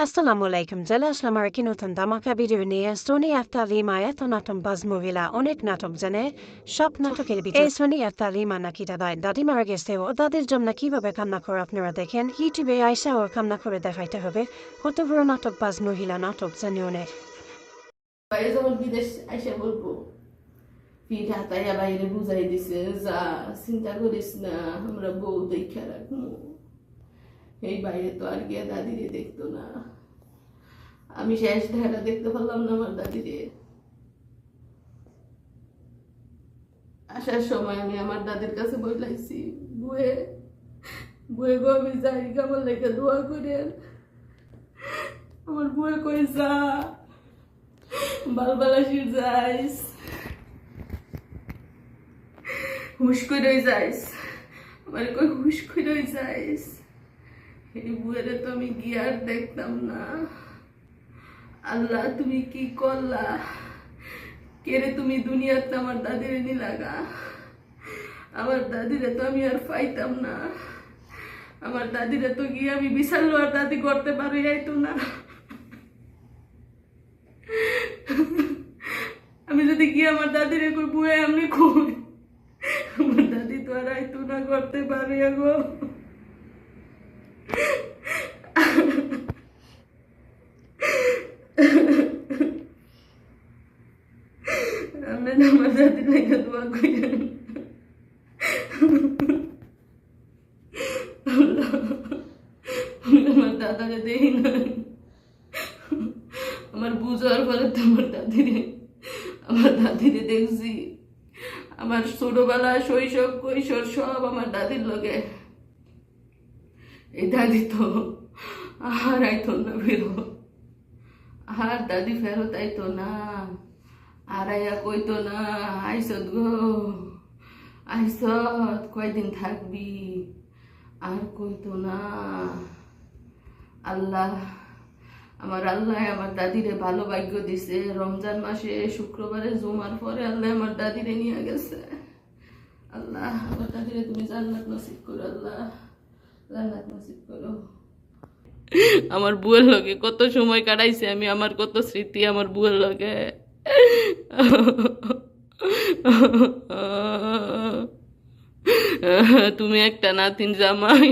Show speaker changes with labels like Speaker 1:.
Speaker 1: আসসালামু আলাইকুম চলে আসলাম আর কি নতুন ধামাকা ভিডিও নিয়ে সোনি আফতার রিমা এত নাটক বাজ মহিলা অনেক নাটক জানে সব নাটকের ভিতরে এই সোনি আফতার রিমা নাকি দাদি মারা গেছে ও দাদির জন্য কিভাবে কান্না করে আপনারা দেখেন ইউটিউবে আইসা ওর কান্না করে দেখাইতে হবে কত বড় নাটক বাজ মহিলা নাটক জানি অনেক
Speaker 2: বাইরে যখন বিদেশ আইসা বলবো পিঠ হাতাইয়া বাইরে বুঝাই দিছে যা চিন্তা করিস না আমরা বউ দেখা রাখবো। এই বাইরে তো আর গিয়ে দাদিরে দেখতো না, আমি শেষ ধারা দেখতে পারলাম না আমার দাদিরে। আসার সময় আমি আমার দাদির কাছে বইলাইছি, বুয়ে বুয়ে গো আমি যাই আমার লেগে দোয়া করেন। আমার বুয়ে কই যা বালবালাসির যাইস, হুশ করে যাইস, আমার কই হুশ করে যাইস। এই বুয়েরে তো আমি গিয়ার দেখতাম না। আল্লাহ তুমি কি করলা, কেরে তুমি দুনিয়াতে আমার দাদিরে নিলাগা। আমার দাদিরে তো আমি আর পাইতাম না, আমার দাদিরে তো গিয়ে আমি বিশাল আর দাদি করতে পারি তো না। আমি যদি গিয়ে আমার দাদিরে কই বুয়ে আমি কই, আমার দাদি তো আর আইতো না করতে পারি গো। আমি আমার দাদি লেগে দোয়া করেন। আমার দাদারে দেখি না, আমার বুঝার পরে তো আমার দাদিরে দেখছি। আমার ছোটবেলা শৈশব কৈশোর সব আমার দাদির লগে। এই দাদি তো আর আইতো না ফেরত, আর দাদি ফেরত আইতো না, আর আইয়া কইতো না আইসত গো আইসত কয়দিন থাকবি, আর কইতো না। আল্লাহ আমার দাদিরে ভালো ভাগ্য দিছে। রমজান মাসে শুক্রবারে জুমার পরে আল্লাহ আমার দাদিরে নিয়ে গেছে। আল্লাহ আমার দাদিরে তুমি জান্নাত নসিব করো, আল্লাহ জান্নাত নসিব করো। আমার বুয়ের লগে কত সময় কাটাইছে আমি, আমার কত স্মৃতি আমার বুয়ের লগে। তুমি একটা নাতিন জামাই।